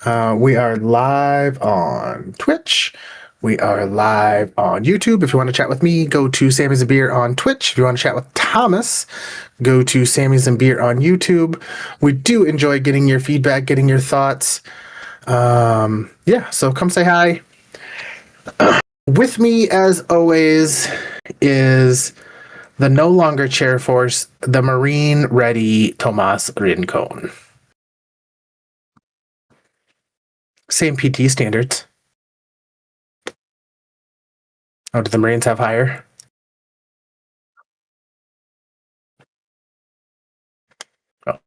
We are live on Twitch. We are live on YouTube. If you want to chat with me, go to Sammy's and Beer on Twitch. If you want to chat with Thomas, go to Sammy's and Beer on YouTube. We do enjoy getting your feedback, getting your thoughts. Yeah, so come say hi. With me, as always, is the no longer chair force, the Marine ready Tomas Rincon. Same PT standards. Oh, do the Marines have higher? Oh,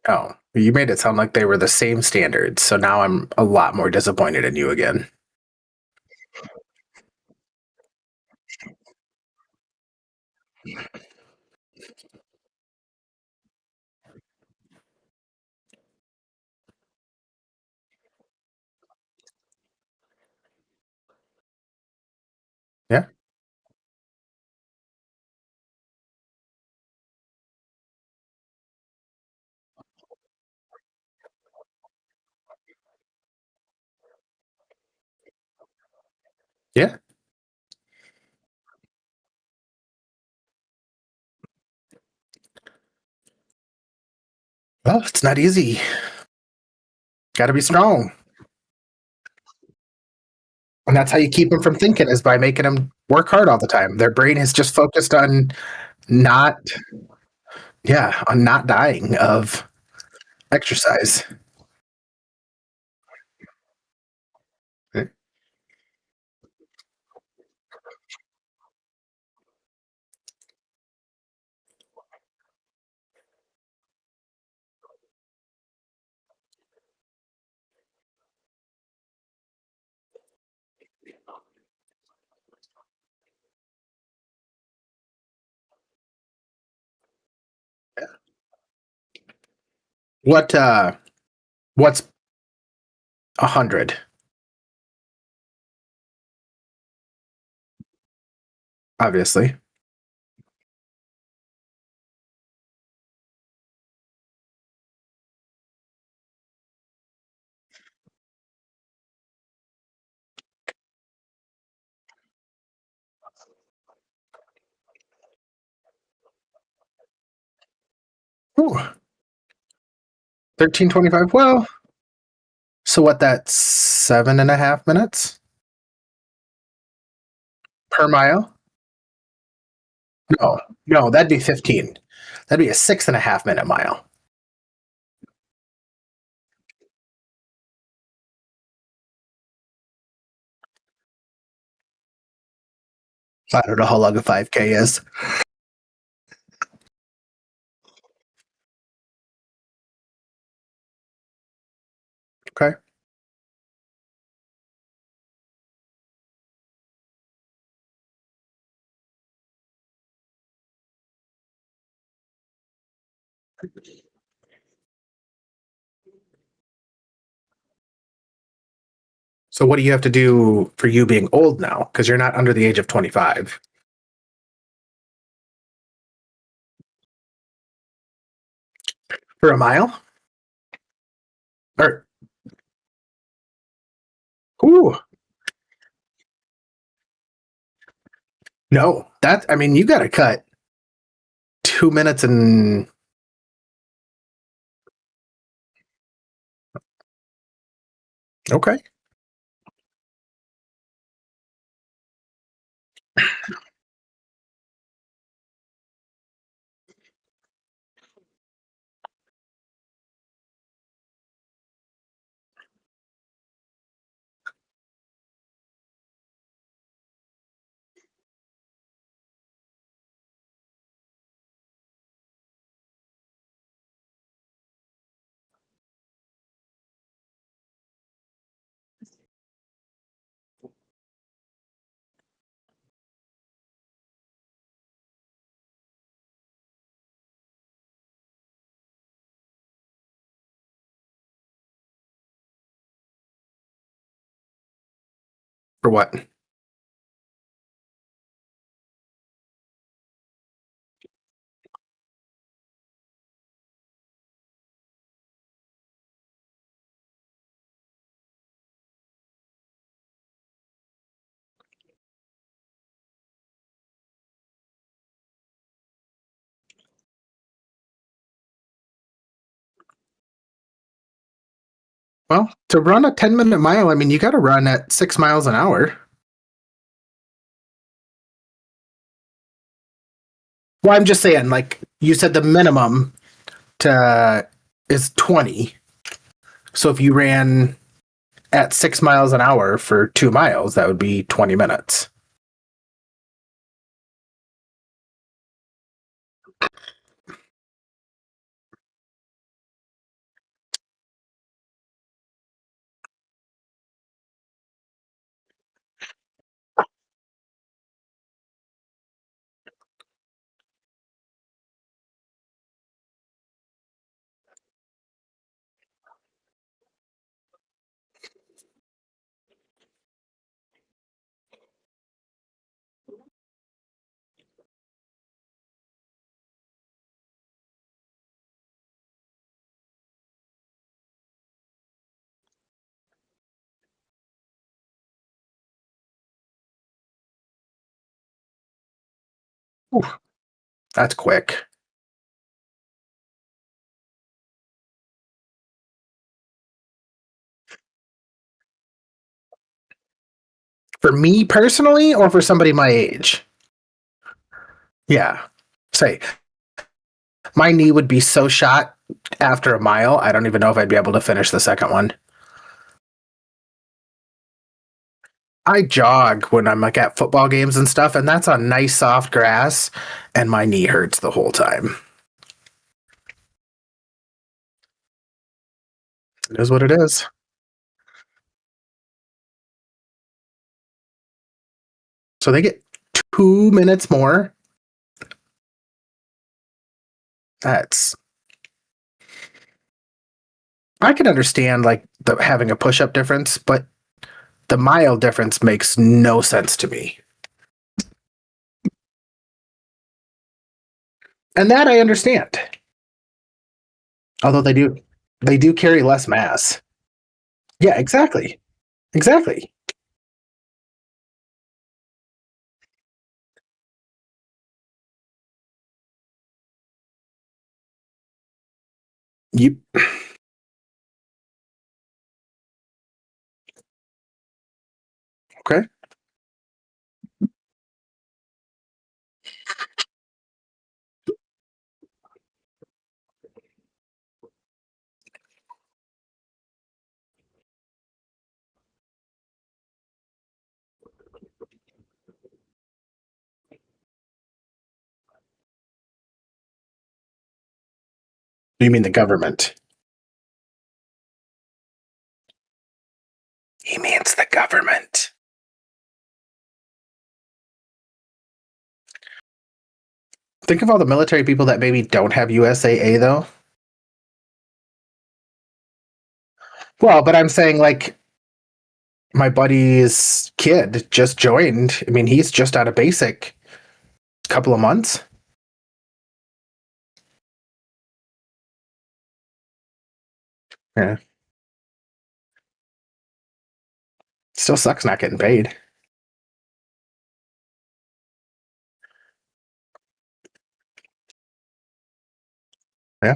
oh, you made it sound like they were the same standards. So now I'm a lot more disappointed in you again. Yeah. Yeah. Well, it's not easy. Got to be strong. And that's how you keep them from thinking is by making them work hard all the time. Their brain is just focused on not, yeah, on not dying of exercise. What, what's 100? Obviously. Ooh, 13:25. Well, so what, that's 7.5 minutes per mile? No, no, that'd be 15. That'd be a 6.5 minute mile. I don't know how long a 5K is. Okay. So what do you have to do for you being old now? Because you're not under the age of 25. For a mile? Or, ooh, no. That, I mean, you got to cut 2 minutes and, okay. For what? Well, to run a 10-minute mile, I mean, you got to run at 6 miles an hour. Well, I'm just saying, like you said, the minimum to is 20. So if you ran at 6 miles an hour for 2 miles, that would be 20 minutes. Ooh, that's quick. For me personally, or for somebody my age? Yeah. Say, my knee would be so shot after a mile, I don't even know if I'd be able to finish the second one. I jog when I'm like at football games and stuff, and that's on nice soft grass, and my knee hurts the whole time. It is what it is. So they get 2 minutes more. That's I can understand like the having a push up difference, but the mile difference makes no sense to me. And that I understand. Although they do carry less mass. Yeah, exactly. Exactly. You okay? You mean the government? He means the government. Think of all the military people that maybe don't have USAA though. Well, but I'm saying like my buddy's kid just joined. I mean, he's just out of basic couple of months. Yeah. Still sucks not getting paid. Yeah.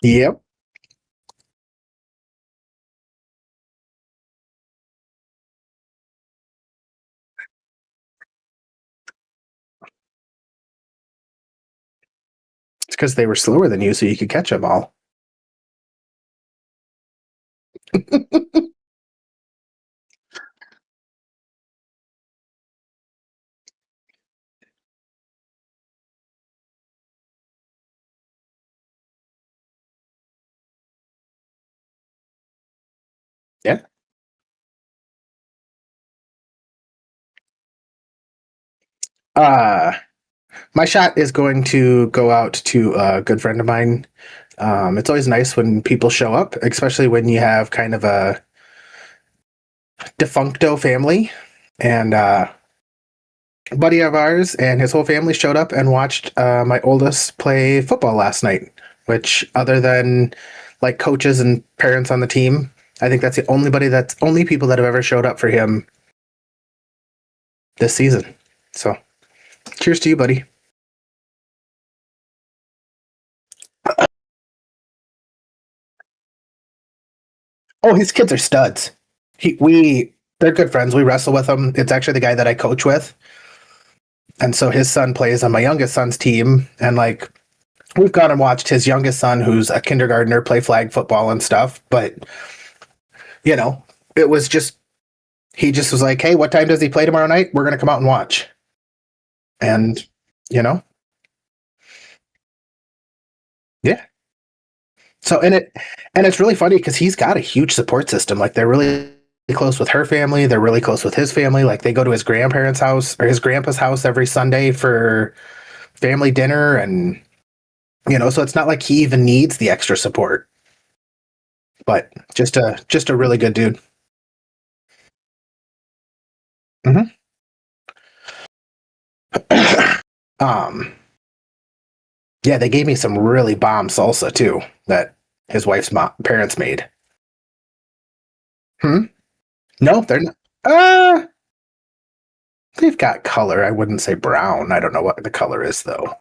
Yep. It's because they were slower than you, so you could catch them all. Yeah. Uh my shot is going to go out to a good friend of mine. It's always nice when people show up, especially when you have kind of a defuncto family. And a buddy of ours and his whole family showed up and watched my oldest play football last night, which, other than like coaches and parents on the team, I think that's the only people that have ever showed up for him this season. So, cheers to you, buddy. Oh, his kids are studs. They're good friends. We wrestle with him. It's actually the guy that I coach with, and so his son plays on my youngest son's team, and like we've gone and watched his youngest son, who's a kindergartner, play flag football and stuff. But you know, it was just he just was like, "Hey, what time does he play tomorrow night? We're gonna come out and watch." And you know, yeah. So and it's really funny because he's got a huge support system. Like they're really close with her family. They're really close with his family. Like they go to his grandparents' house or his grandpa's house every Sunday for family dinner, and so it's not like he even needs the extra support. But just a really good dude. Hmm. um, yeah, they gave me some really bomb salsa too that his wife's parents made. Hmm? No, they're not. They've got color. I wouldn't say brown. I don't know what the color is though.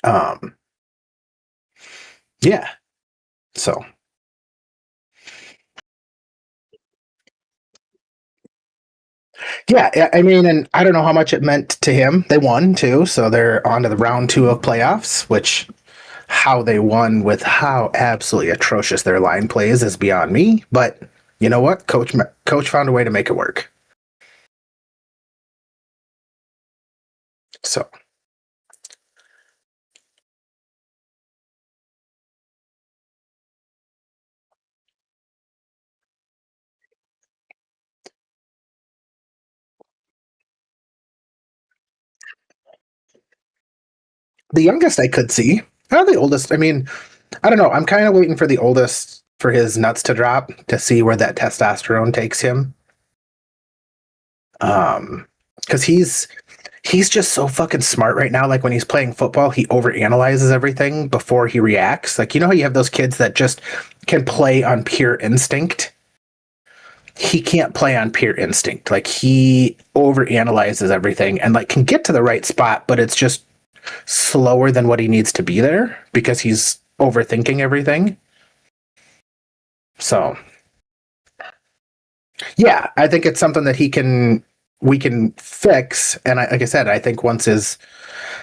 Um, yeah. So yeah, I mean, and I don't know how much it meant to him. They won too, so they're on to the round two of playoffs. Which how they won with how absolutely atrocious their line plays is beyond me. But you know what? Coach found a way to make it work. So the youngest I could see. The oldest. I mean, I don't know. I'm kind of waiting for the oldest for his nuts to drop to see where that testosterone takes him. Because he's just so fucking smart right now. Like when he's playing football, he overanalyzes everything before he reacts. Like how you have those kids that just can play on pure instinct. He can't play on pure instinct. Like he overanalyzes everything and like can get to the right spot, but it's just slower than what he needs to be there because he's overthinking everything. So yeah, I think it's something that he can we can fix. And like I said, I think once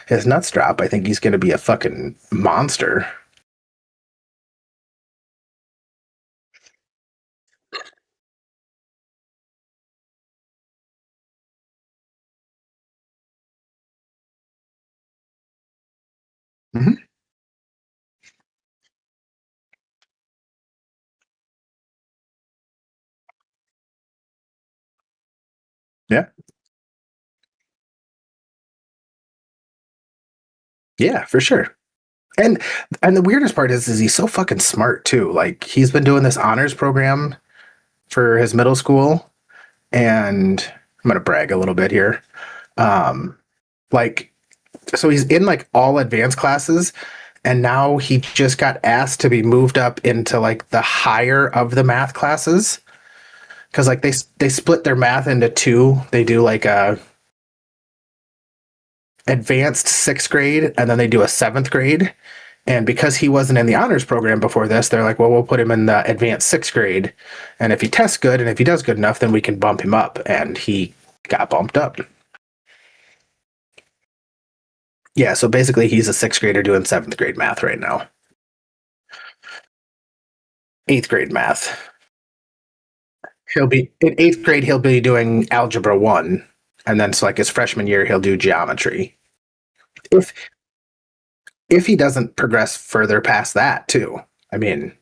his nuts drop, I think he's going to be a fucking monster. Hmm. Yeah, yeah, for sure. And and the weirdest part is he's so fucking smart too. Like he's been doing this honors program for his middle school, and I'm gonna brag a little bit here. Um, like so he's in like all advanced classes, and now he just got asked to be moved up into like the higher of the math classes because like they split their math into two. They do like a advanced sixth grade, and then they do a seventh grade. And because he wasn't in the honors program before this, they're like, well, we'll put him in the advanced sixth grade. And if he tests good and if he does good enough, then we can bump him up. And he got bumped up. Yeah, so basically he's a sixth grader doing seventh grade math right now. Eighth grade math. He'll be in eighth grade, he'll be doing algebra one. And then so like his freshman year, he'll do geometry. If if he doesn't progress further past that too. I mean,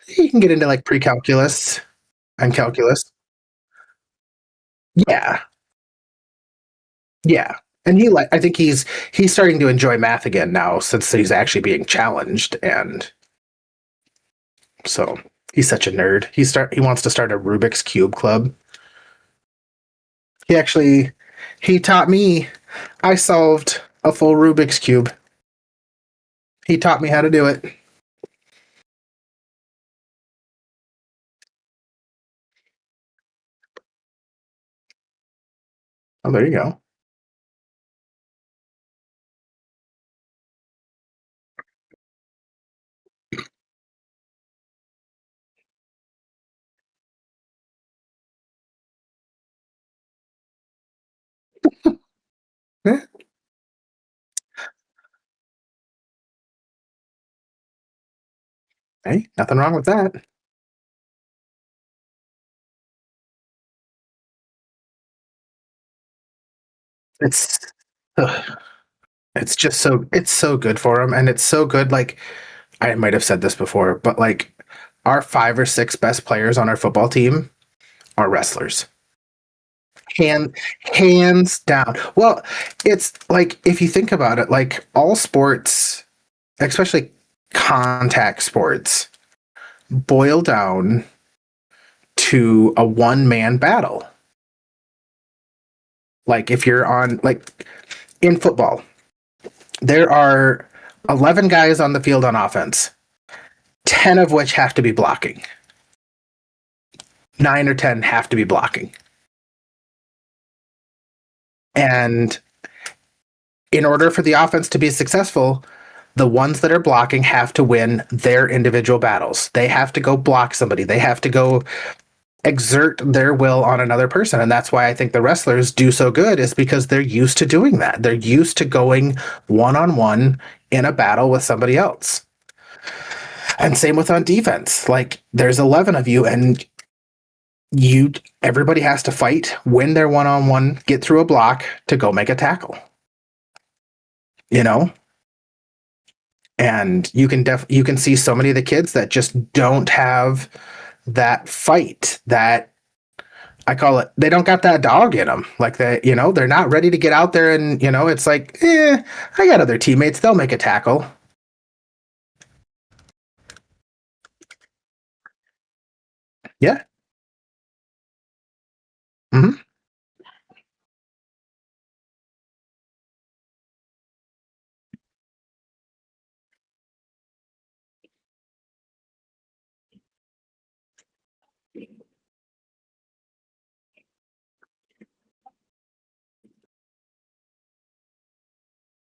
he can get into like pre-calculus and calculus. Yeah, yeah. And I think he's starting to enjoy math again now since he's actually being challenged, and so he's such a nerd. He wants to start a Rubik's Cube club. He actually he taught me. I solved a full Rubik's Cube. He taught me how to do it. Oh, there you go. Yeah. Hey, nothing wrong with that. It's ugh, it's just so good for them, and it's so good. Like I might have said this before, but like our five or six best players on our football team are wrestlers. Hand, hands down. Well, it's like if you think about it, like all sports, especially contact sports, boil down to a one man battle. Like if you're on like in football, there are 11 guys on the field on offense, 10 of which have to be blocking. 9 or 10 have to be blocking. And in order for the offense to be successful, the ones that are blocking have to win their individual battles. They have to go block somebody. They have to go exert their will on another person. And that's why I think the wrestlers do so good is because they're used to doing that. They're used to going one on one in a battle with somebody else. And same with on defense. Like there's 11 of you and you everybody has to fight, win their one on one, get through a block to go make a tackle. You know? And you can see so many of the kids that just don't have that fight, that I call it, they don't got that dog in them. Like they're not ready to get out there and, it's like, I got other teammates. They'll make a tackle. Yeah. Hmm.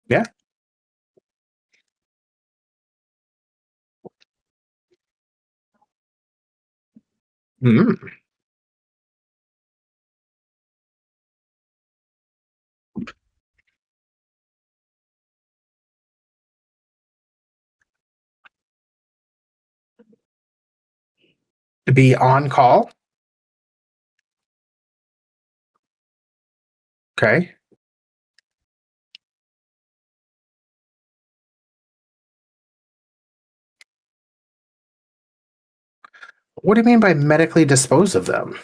Yeah. Hmm. To be on call. Okay. What do you mean by medically dispose of them?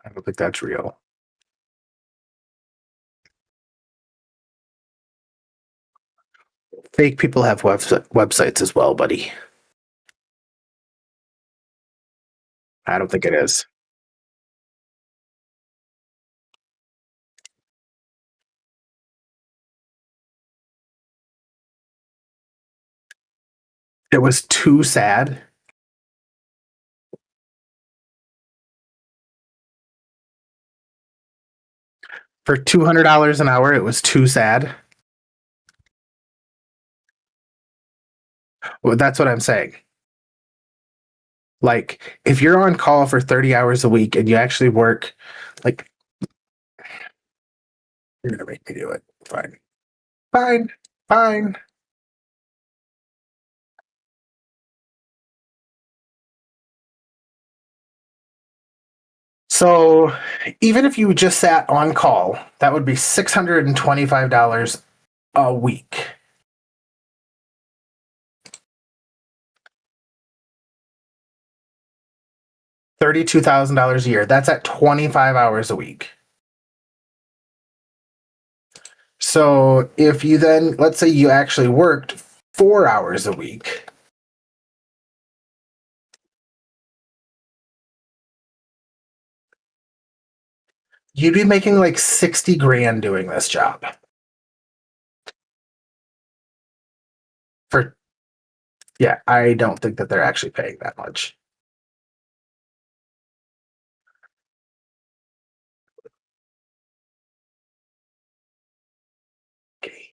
I don't think that's real. Fake people have websites as well, buddy. I don't think it is. It was too sad. For $200 an hour, it was too sad. Well, that's what I'm saying. Like, if you're on call for 30 hours a week and you actually work, like, you're gonna make me do it. Fine. Fine. Fine. So, even if you just sat on call, that would be $625 a week. $32,000 a year. That's at 25 hours a week. So, if you then, let's say you actually worked 4 hours a week, you'd be making like 60 grand doing this job. For yeah, I don't think that they're actually paying that much. Okay.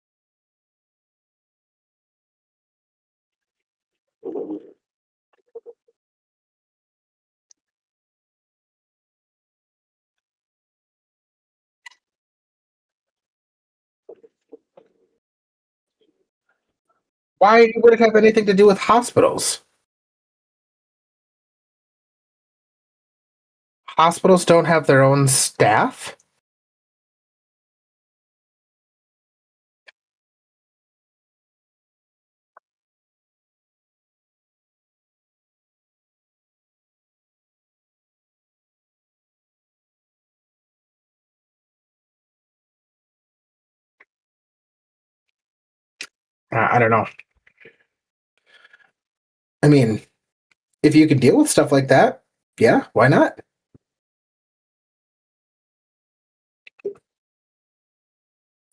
Why would it have anything to do with hospitals? Hospitals don't have their own staff? I don't know. I mean, if you can deal with stuff like that, yeah, why not?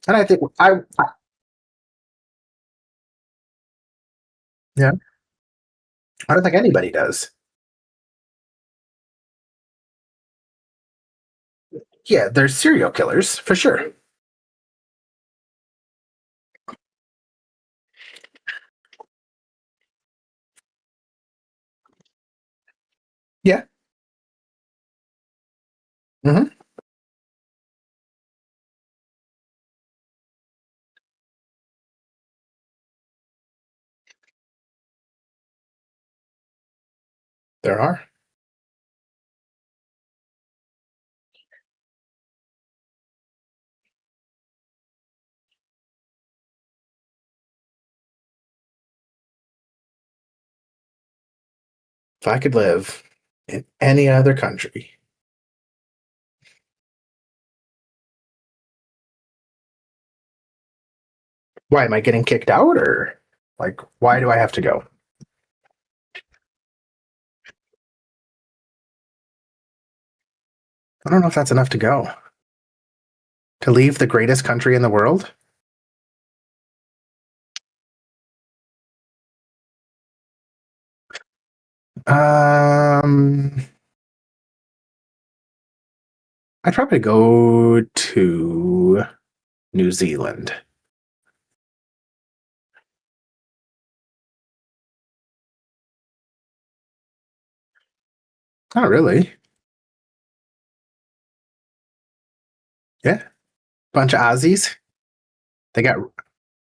And I think yeah, I don't think anybody does. Yeah, they're serial killers for sure. Yeah, hmm, there are. If I could live in any other country, why am I getting kicked out or like why do I have to go? I don't know if that's enough to go. To leave the greatest country in the world? Um, I'd probably go to New Zealand. Not really. Yeah, bunch of Aussies. They got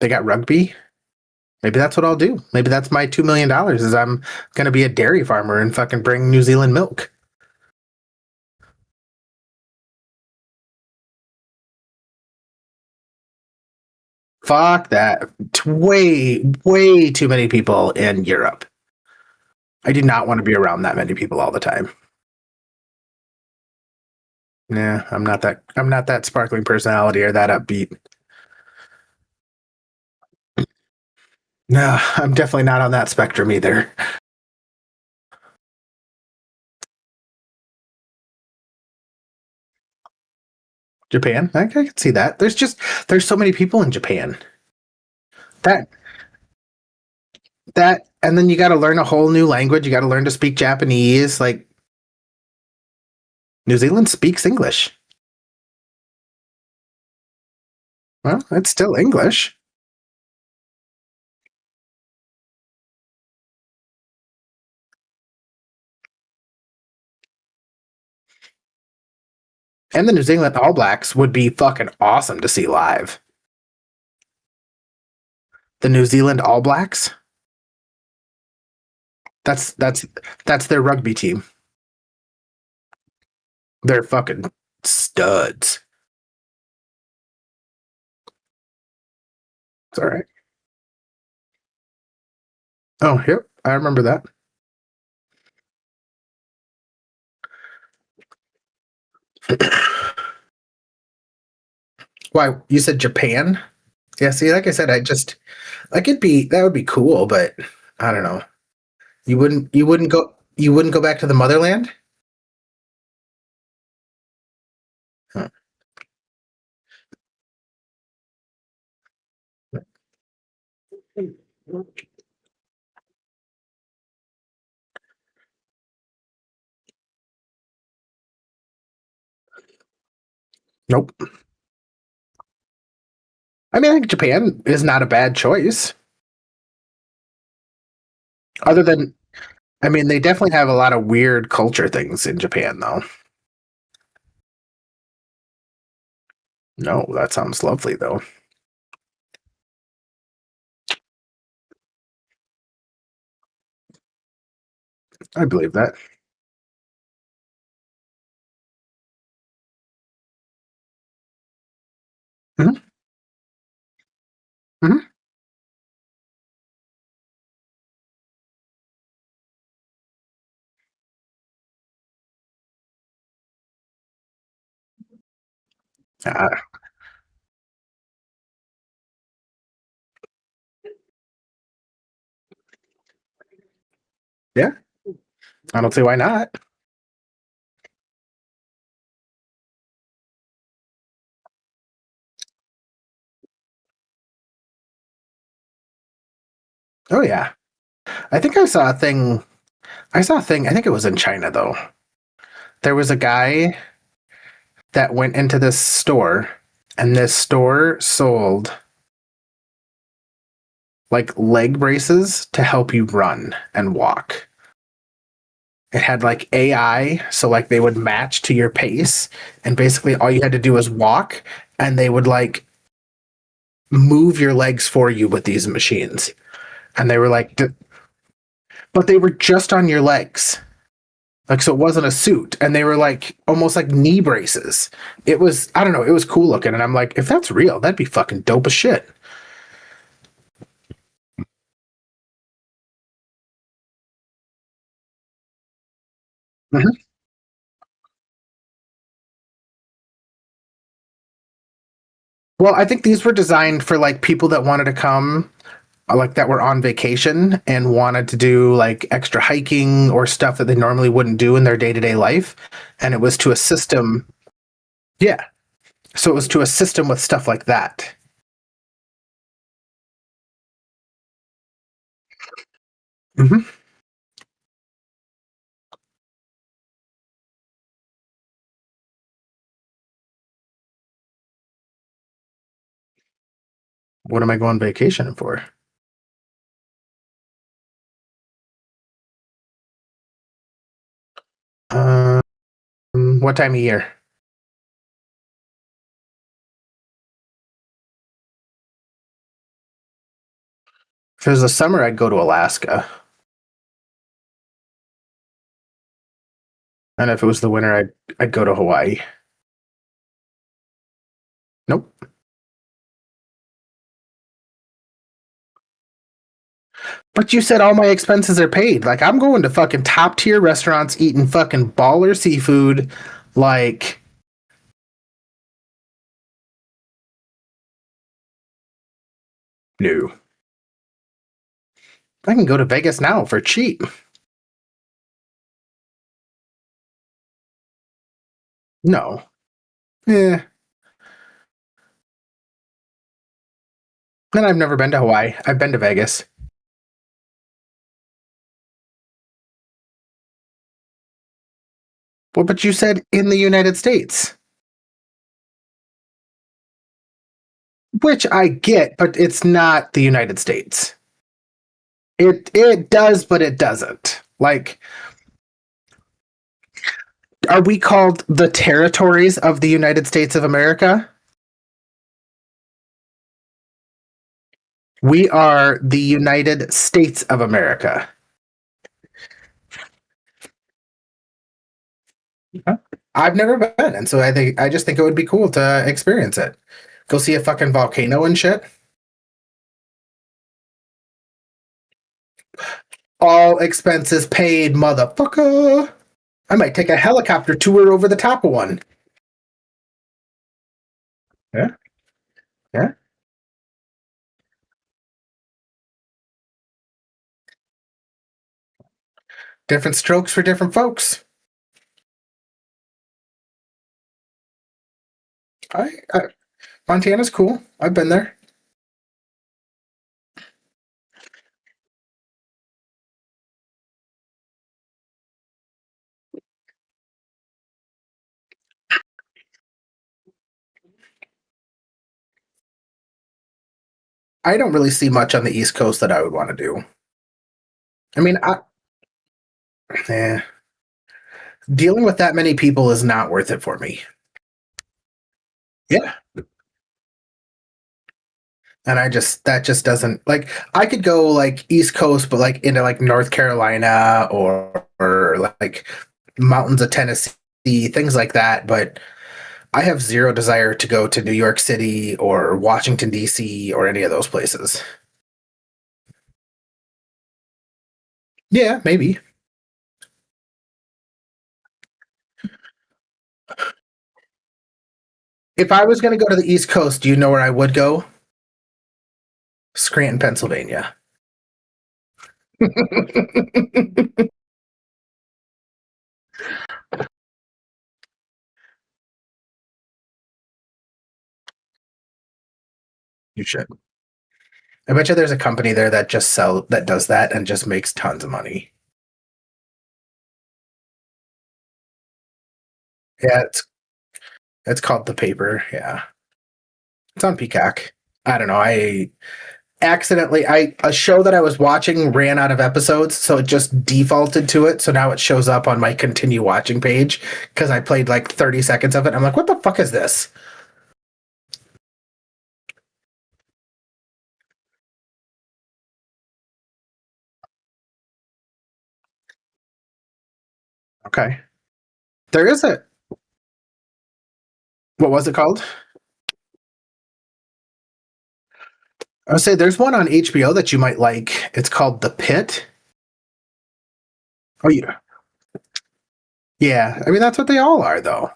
they got rugby. Maybe that's what I'll do. Maybe that's my $2 million. Is I'm gonna be a dairy farmer and fucking bring New Zealand milk. Fuck that. Way too many people in Europe. I do not want to be around that many people all the time. Yeah, I'm not that sparkling personality or that upbeat. No, I'm definitely not on that spectrum either. Japan, I can see that. There's so many people in Japan. That and then you got to learn a whole new language. You got to learn to speak Japanese. Like New Zealand speaks English. Well, it's still English. And the New Zealand All Blacks would be fucking awesome to see live. The New Zealand All Blacks. That's that's that's their rugby team. They're fucking studs. It's all right. Oh, yep, I remember that. Why you said Japan? Yeah, see, like I said, I just like it'd be that would be cool, but I don't know. You wouldn't go back to the motherland? Huh. Nope. I mean, I think Japan is not a bad choice. Other than, I mean, they definitely have a lot of weird culture things in Japan, though. No, that sounds lovely, though. I believe that. Hmm. Hmm. Uh, yeah, I don't see why not. Oh yeah, I think I saw a thing. I saw a thing. I think it was in China though. There was a guy that went into this store, and this store sold like leg braces to help you run and walk. It had like AI, so like they would match to your pace, and basically all you had to do was walk, and they would like move your legs for you with these machines. And they were like, but they were just on your legs. Like, so it wasn't a suit. And they were like almost like knee braces. It was, I don't know, it was cool looking. And I'm like, if that's real, that'd be fucking dope as shit. Mhm. Well, I think these were designed for like people that wanted to come, like that were on vacation and wanted to do like extra hiking or stuff that they normally wouldn't do in their day to day life. And it was to assist them. Yeah. So it was to assist them with stuff like that. Hmm. What am I going vacationing for? Um, what time of year? If it was the summer, I'd go to Alaska. And if it was the winter, I'd go to Hawaii. Nope. But you said all my expenses are paid. Like I'm going to fucking top tier restaurants, eating fucking baller seafood. Like no, I can go to Vegas now for cheap. No. Yeah. And I've never been to Hawaii. I've been to Vegas. Well, but you said in the United States, which I get, but it's not the United States. It does, but it doesn't. Like, are we called the territories of the United States of America? We are the United States of America. Huh? I've never been, and so I just think it would be cool to experience it. Go see a fucking volcano and shit. All expenses paid, motherfucker. I might take a helicopter tour over the top of one. Yeah, yeah. Different strokes for different folks. Montana's cool. I've been there. I don't really see much on the East Coast that I would want to do. I mean, eh, dealing with that many people is not worth it for me. Yeah. And that just doesn't like I could go like East Coast, but like into like North Carolina or like mountains of Tennessee, things like that. But I have zero desire to go to New York City or Washington D.C. or any of those places. Yeah, maybe. If I was going to go to the East Coast, do you know where I would go? Scranton, Pennsylvania. You should. I bet you there's a company there that does that and just makes tons of money. Yeah, it's called The Paper. Yeah. It's on Peacock. I don't know. I accidentally I a show that I was watching ran out of episodes, so it just defaulted to it. So now it shows up on my continue watching page because I played like 30 seconds of it. I'm like, what the fuck is this? Okay. There is a what was it called? I would say there's one on HBO that you might like. It's called The Pit. Oh yeah. Yeah. I mean that's what they all are though.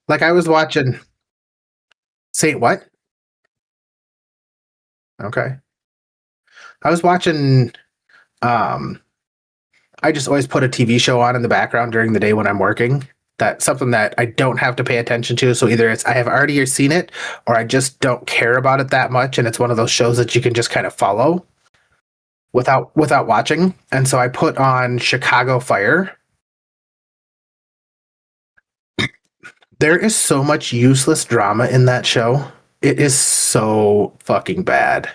Like I was watching Saint what? Okay. I was watching um I just always put a TV show on in the background during the day when I'm working. That's something that I don't have to pay attention to. So either it's I have already seen it or I just don't care about it that much. And it's one of those shows that you can just kind of follow without watching. And so I put on Chicago Fire. There is so much useless drama in that show. It is so fucking bad.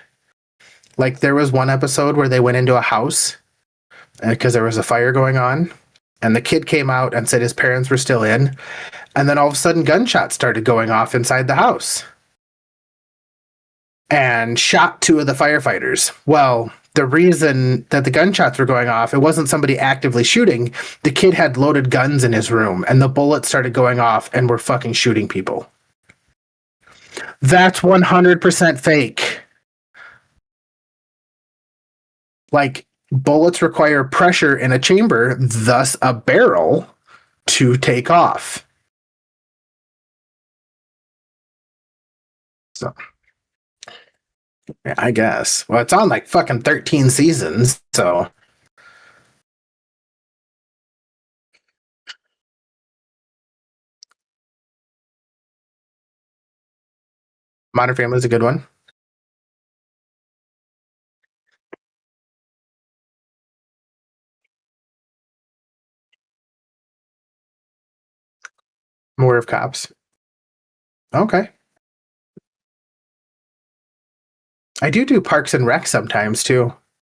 Like there was one episode where they went into a house because there was a fire going on and the kid came out and said his parents were still in. And then all of a sudden, gunshots started going off inside the house and shot two of the firefighters. Well, the reason that the gunshots were going off, it wasn't somebody actively shooting. The kid had loaded guns in his room and the bullets started going off and were fucking shooting people. That's 100% fake. Like, bullets require pressure in a chamber, thus a barrel, to take off. So, yeah, I guess. Well, it's on like fucking 13 seasons, so Modern Family is a good one. More of Cops. Okay. I do Parks and Rec sometimes too.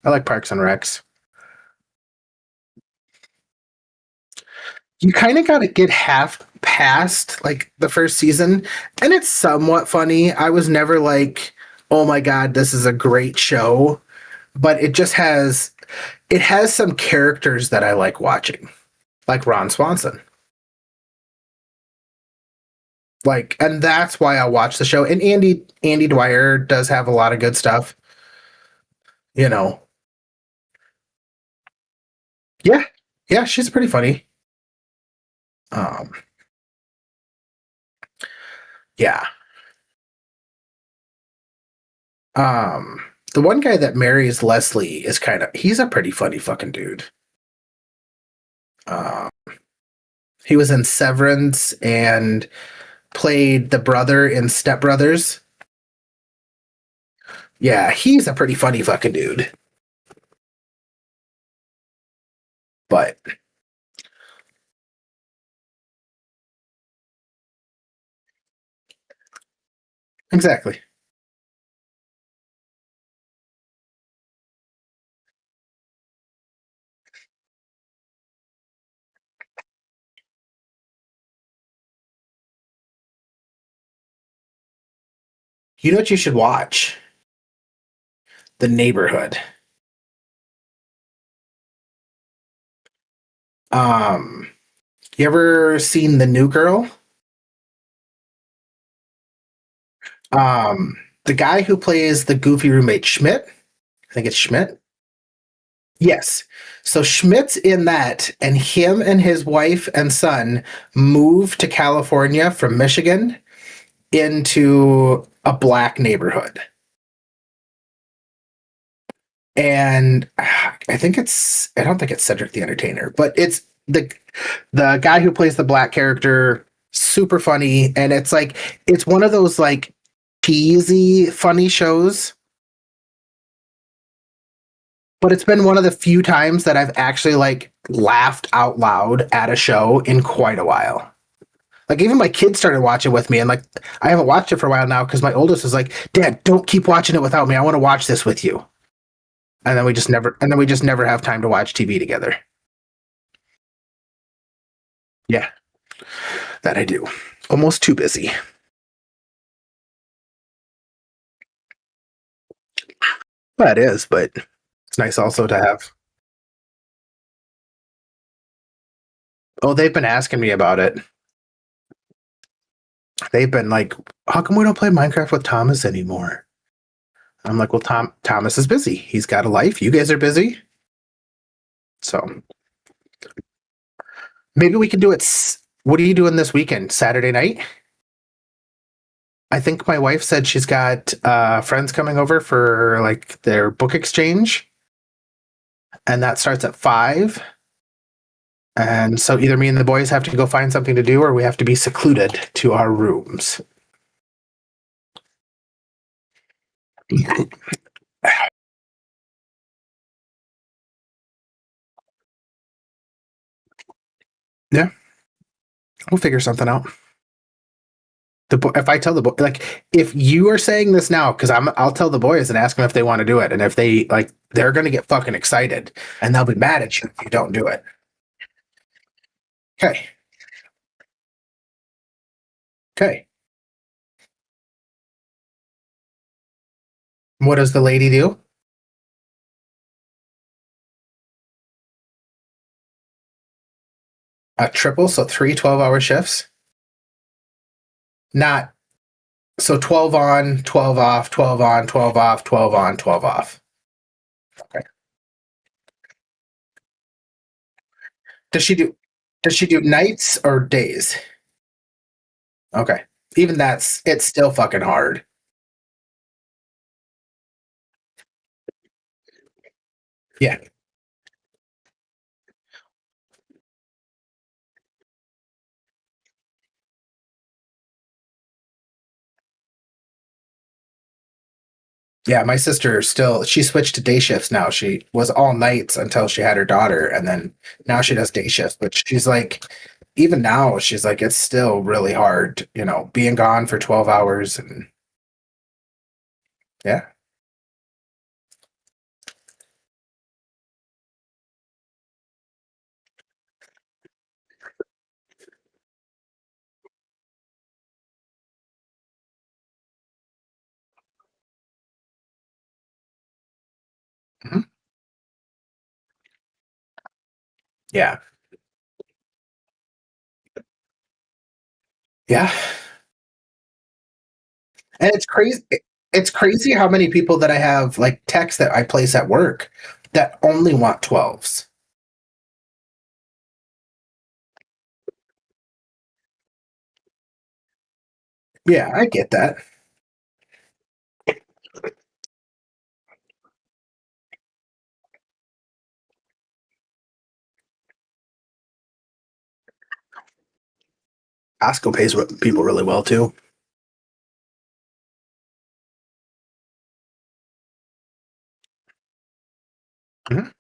I like Parks and Recs. You kind of got to get half past like the first season, and it's somewhat funny. I was never like, "Oh my god, this is a great show," but it has some characters that I like watching, like Ron Swanson. Like, and that's why I watch the show. And Andy Dwyer does have a lot of good stuff, you know. Yeah, yeah, she's pretty funny. Um, yeah. Um, the one guy that marries Leslie is he's a pretty funny fucking dude. Um, he was in Severance and played the brother in Step Brothers. Yeah, he's a pretty funny fucking dude. But Exactly. You know what you should watch? The Neighborhood. Um, you ever seen The New Girl? The guy who plays the goofy roommate Schmidt, I think it's Schmidt. Yes. So Schmidt's in that, and him and his wife and son moved to California from Michigan into a black neighborhood. And I don't think it's Cedric the Entertainer, but it's the guy who plays the black character, super funny, and it's one of those like cheesy funny shows, but it's been one of the few times that I've actually like laughed out loud at a show in quite a while. Like even my kids started watching with me, and like I haven't watched it for a while now because my oldest is like, "Dad, don't keep watching it without me. I want to watch this with you." And then we just never have time to watch TV together. Yeah, that I do. Almost too busy. That is, but it's nice also to have. Oh, they've been asking me about it. They've been like, "How come we don't play Minecraft with Thomas anymore?" I'm like, "Well, Thomas is busy. He's got a life. You guys are busy, so maybe we can do it. What are you doing this weekend? Saturday night? I think my wife said she's got friends coming over for like their book exchange, and that starts at 5. And so either me and the boys have to go find something to do, or we have to be secluded to our rooms. Yeah, we'll figure something out. If I tell the boy, like, if you are saying this now, because I'll tell the boys and ask them if they want to do it, and if they like, they're gonna get fucking excited, and they'll be mad at you if you don't do it. Okay, okay. What does the lady do? A triple, so three 12-hour shifts. Not so 12 on, 12 off, 12 on, 12 off, 12 on, 12 off. Okay. Does she do? Does she do nights or days? Okay. Even that's it's still fucking hard. Yeah. Yeah, my sister still she switched to day shifts now. She was all nights until she had her daughter, and then now she does day shifts. But she's like, even now, she's like, it's still really hard, being gone for 12 hours and yeah. Mhm. Yeah. Yeah. And it's crazy how many people that I have like texts that I place at work that only want 12s. Yeah, I get that. Costco pays people really well too. Mhm.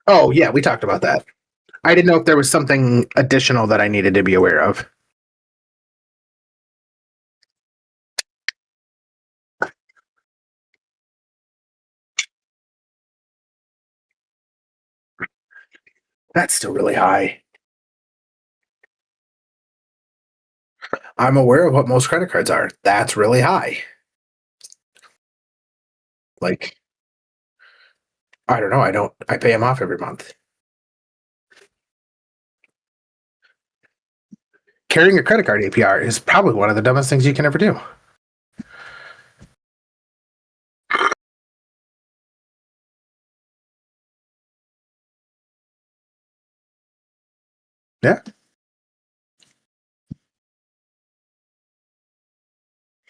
Oh, yeah, we talked about that. I didn't know if there was something additional that I needed to be aware of. That's still really high. I'm aware of what most credit cards are. That's really high. Like, I don't know. I pay them off every month. Carrying a credit card APR is probably one of the dumbest things you can ever do. Yeah.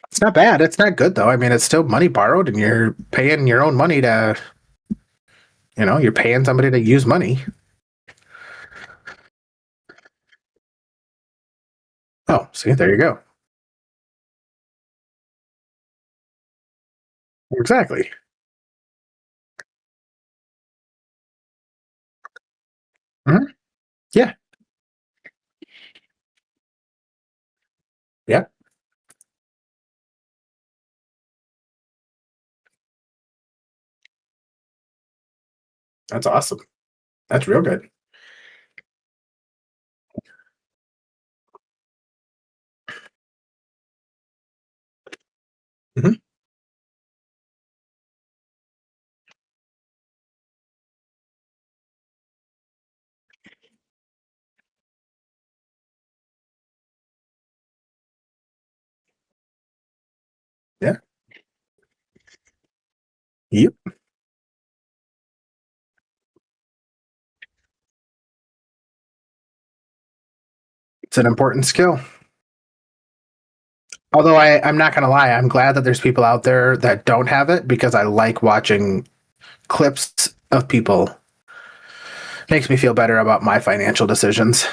It's not bad. It's not good though. I mean, it's still money borrowed and you're paying your own money to, you're paying somebody to use money. Oh, see, there you go. Exactly. Mhm. Yeah. Yeah. That's awesome. That's real good. Hmm. Yeah. Yep. It's an important skill. Although I'm not going to lie, I'm glad that there's people out there that don't have it because I like watching clips of people. Makes me feel better about my financial decisions.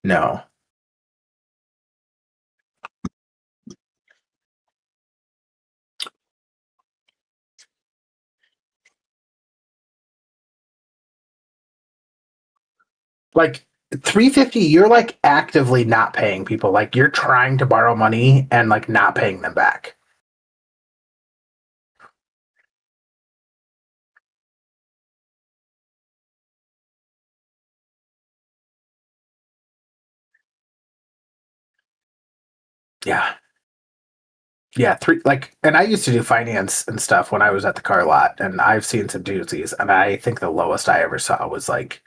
No. Like 350, you're like actively not paying people. Like you're trying to borrow money and like not paying them back. Yeah. Yeah, three like and I used to do finance and stuff when I was at the car lot and I've seen some doozies and I think the lowest I ever saw was like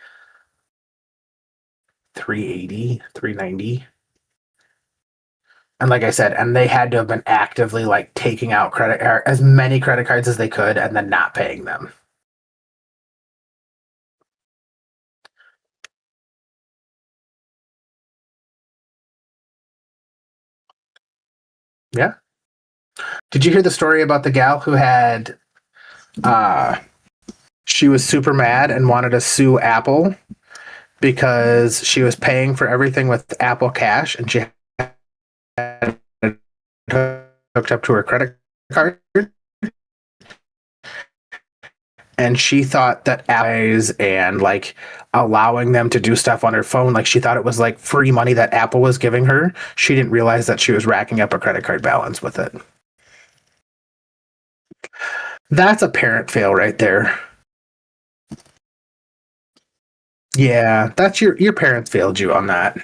380, 390. And like I said, and they had to have been actively like taking out credit or as many credit cards as they could and then not paying them. Yeah. Did you hear the story about the gal who had uh she was super mad and wanted to sue Apple because she was paying for everything with Apple Cash and she had it hooked up to her credit card and she thought that Apple's and like allowing them to do stuff on her phone, like she thought it was like free money that Apple was giving her. She didn't realize that she was racking up a credit card balance with it. That's a parent fail right there. Yeah, that's your parents failed you on that.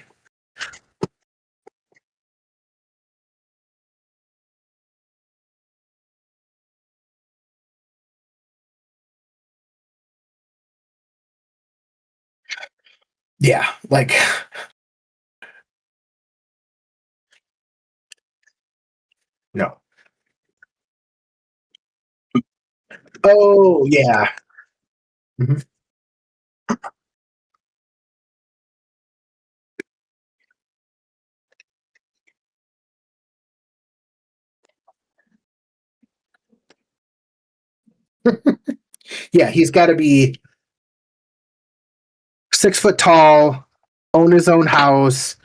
Yeah, like no. Oh yeah. Mhm. Yeah, he's got to be 6 foot tall, own his own house,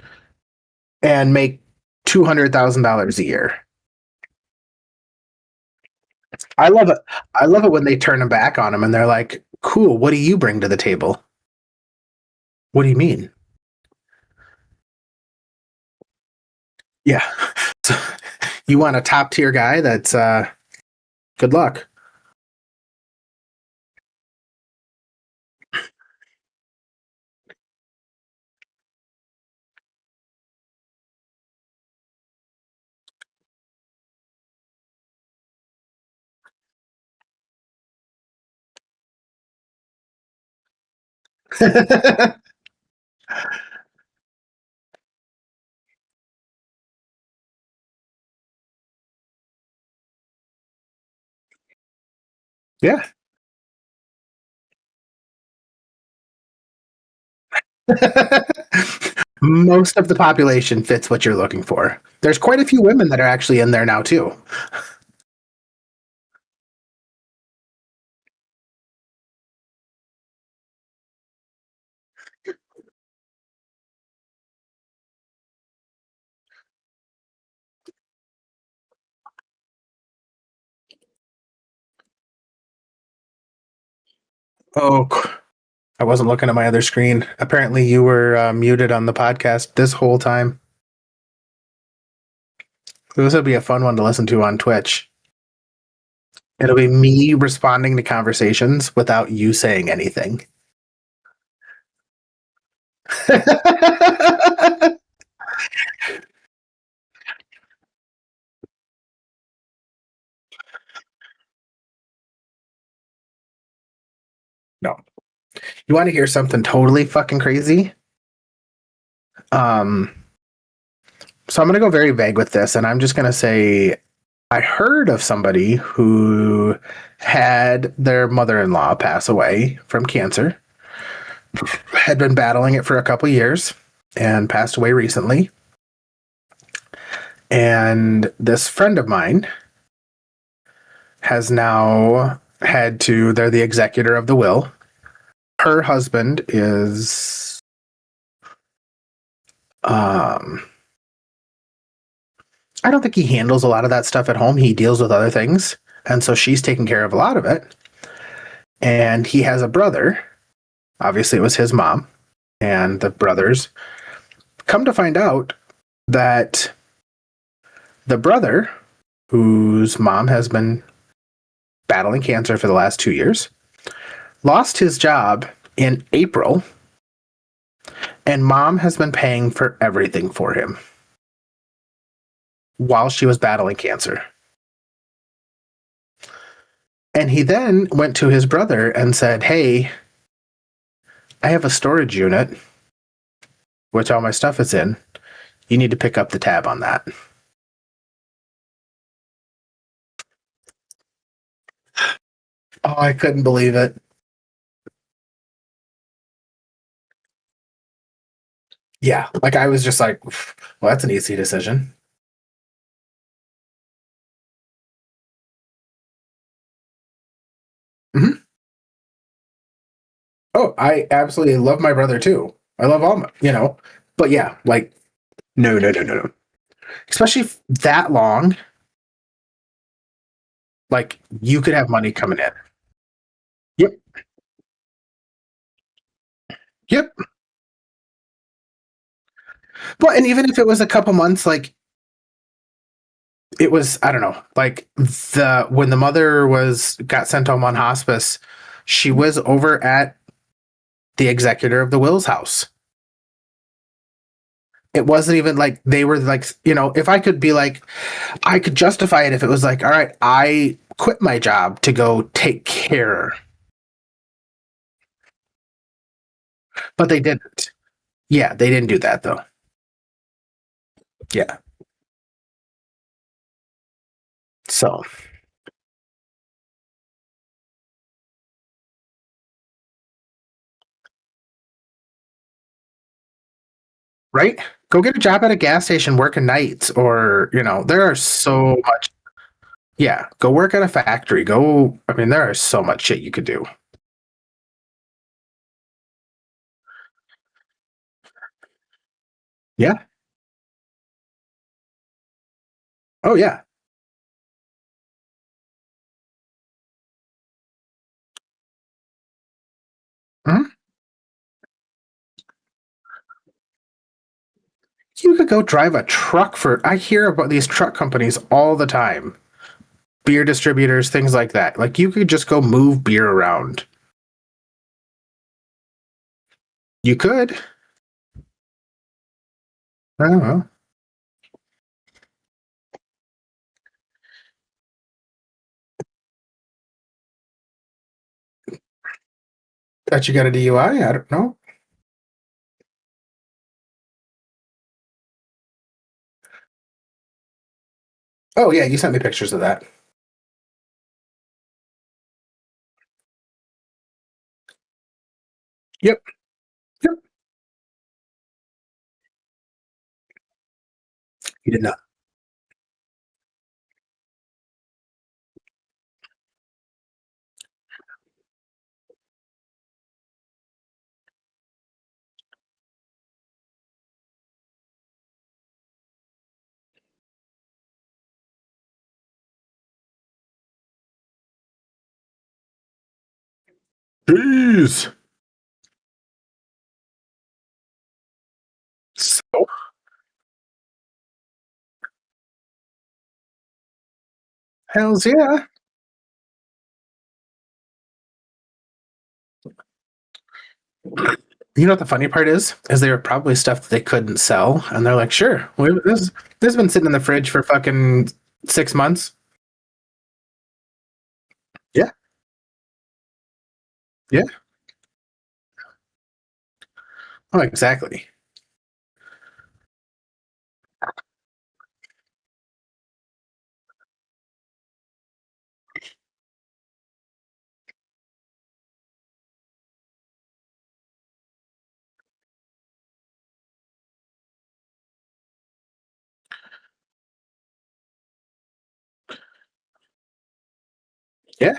and make $200,000 a year. I love it. I love it when they turn them back on him and they're like, "Cool, what do you bring to the table?" What do you mean? Yeah. So, you want a top tier guy that's good luck. Yeah. Most of the population fits what you're looking for. There's quite a few women that are actually in there now too. Oh, I wasn't looking at my other screen. Apparently, you were muted on the podcast this whole time. This would be a fun one to listen to on Twitch. It'll be me responding to conversations without you saying anything. No. You want to hear something totally fucking crazy? Um, so I'm going to go very vague with this, and I'm just going to say I heard of somebody who had their mother in law pass away from cancer, had been battling it for a couple years, and passed away recently. And this friend of mine has now they're the executor of the will. Her husband is, um, I don't think he handles a lot of that stuff at home. He deals with other things. And so she's taking care of a lot of it. And he has a brother. Obviously, it was his mom and the brothers. Come to find out that the brother, whose mom has been battling cancer for the last 2 years, lost his job in April, and mom has been paying for everything for him while she was battling cancer. And he then went to his brother and said, "Hey, I have a storage unit, which all my stuff is in. You need to pick up the tab on that." Oh, I couldn't believe it. Yeah, like I was just like, well, that's an easy decision. Hmm. Oh, I absolutely love my brother too. I love all but yeah, like no, no, no, no, no. Especially that long, like you could have money coming in. Yep, yep. But and even if it was a couple months, like it was, I don't know, like the when the mother was got sent home on hospice, she was over at the executor of the Will's house. It wasn't even like they were like, if I could be like, I could justify it if it was like, all right, I quit my job to go take care, but they didn't. Yeah, they didn't do that though. Yeah. So, right? Go get a job at a gas station working nights or, there are so much. Yeah, go work at a factory. I mean, there is so much shit you could do. Yeah. Oh, yeah. You could go drive a truck for. I hear about these truck companies all the time. Beer distributors, things like that. Like you could just go move beer around. You could. I don't know. That you got a DUI? I don't know. Oh yeah, you sent me pictures of that. Yep. Yep. You did not. Jeez. So hells yeah. You know what the funny part is? Is they were probably stuff that they couldn't sell, and they're like, "Sure, this has been sitting in the fridge for fucking 6 months." Yeah, yeah, oh, exactly. Yeah,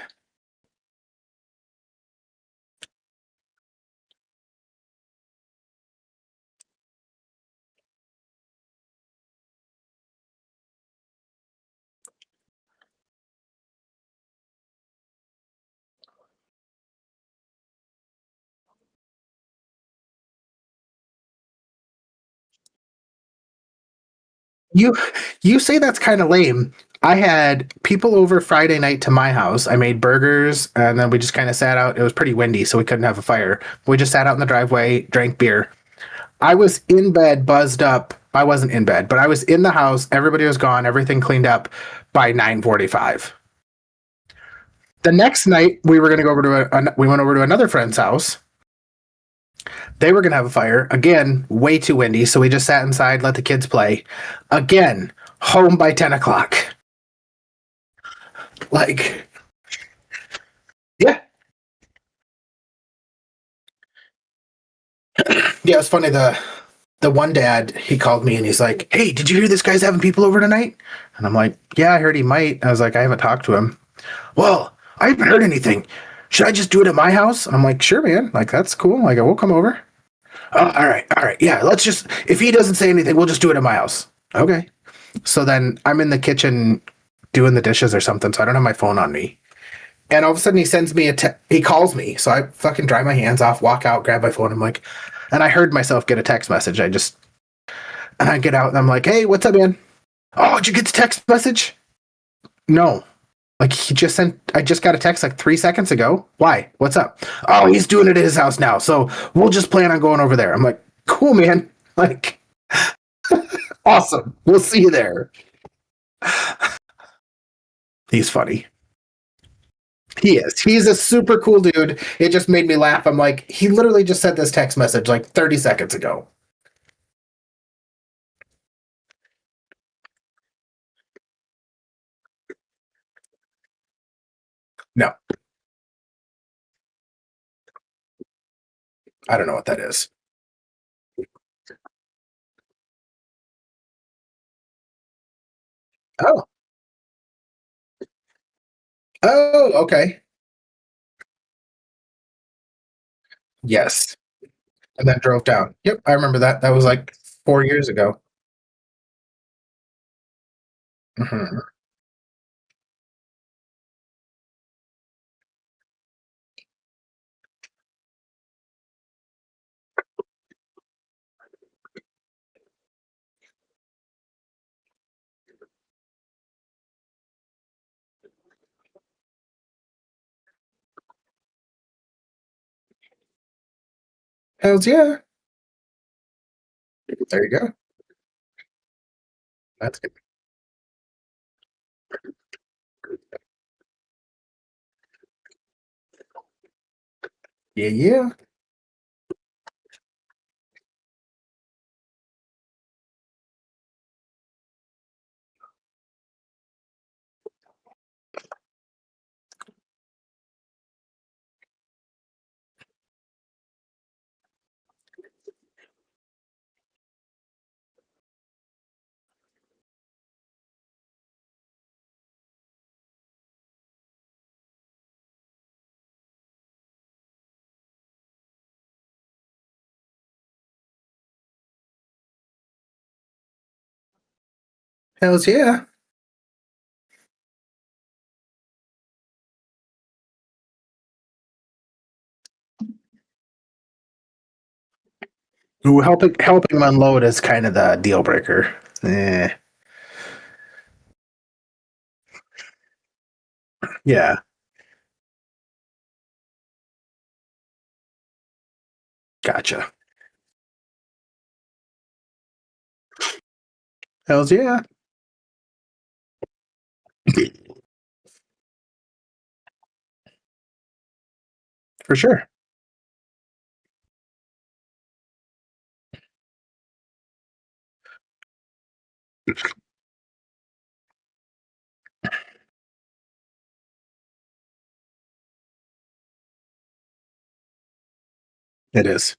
you you say that's kind of lame. I had people over Friday night to my house. I made burgers, and then we just kind of sat out. It was pretty windy, so we couldn't have a fire. We just sat out in the driveway, drank beer. I was in bed, buzzed up. I wasn't in bed, but I was in the house. Everybody was gone. Everything cleaned up by 9:45. The next night, we were going to go over to we went over to another friend's house. They were going to have a fire again. Way too windy, so we just sat inside, let the kids play. Again, home by 10 o'clock. Like, yeah, yeah. It was funny. The one dad, he called me and he's like, "Hey, did you hear this guy's having people over tonight?" And I'm like, "Yeah, I heard he might." I was like, "I haven't talked to him." Well, I haven't heard anything. Should I just do it at my house? And I'm like, "Sure, man. Like that's cool. Like we'll come over." All right, all right. Yeah, let's just. If he doesn't say anything, we'll just do it at my house. Okay. So then I'm in the kitchen doing the dishes or something, so I don't have my phone on me. And all of a sudden he sends me he calls me. So I fucking dry my hands off, walk out, grab my phone. I'm like, and I heard myself get a text message. And I get out and I'm like, "Hey, what's up, man? Oh, did you get the text message?" No. Like he just sent, I just got a text like 3 seconds ago. Why? What's up? Oh, he's doing it at his house now. So we'll just plan on going over there. I'm like, cool, man. Like, awesome. We'll see you there. He's funny. He is. He's a super cool dude. It just made me laugh. I'm like, he literally just sent this text message like 30 seconds ago. No, I don't know what that is. Oh, oh, okay. Yes. And then drove down. Yep, I remember that. That was like 4 years ago. Mhm. Hells yeah. There you go. That's good. Yeah, yeah. Hells yeah. Ooh, helping him unload is kind of the deal breaker. Eh, yeah, gotcha. Hells yeah, for sure. It is.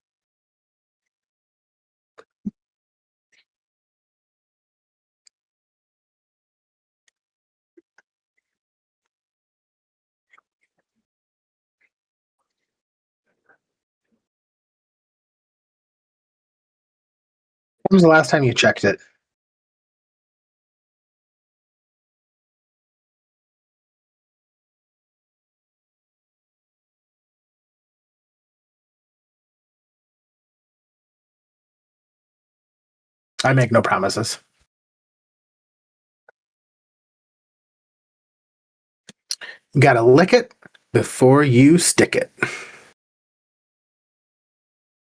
When was the last time you checked it? I make no promises. You gotta lick it before you stick it.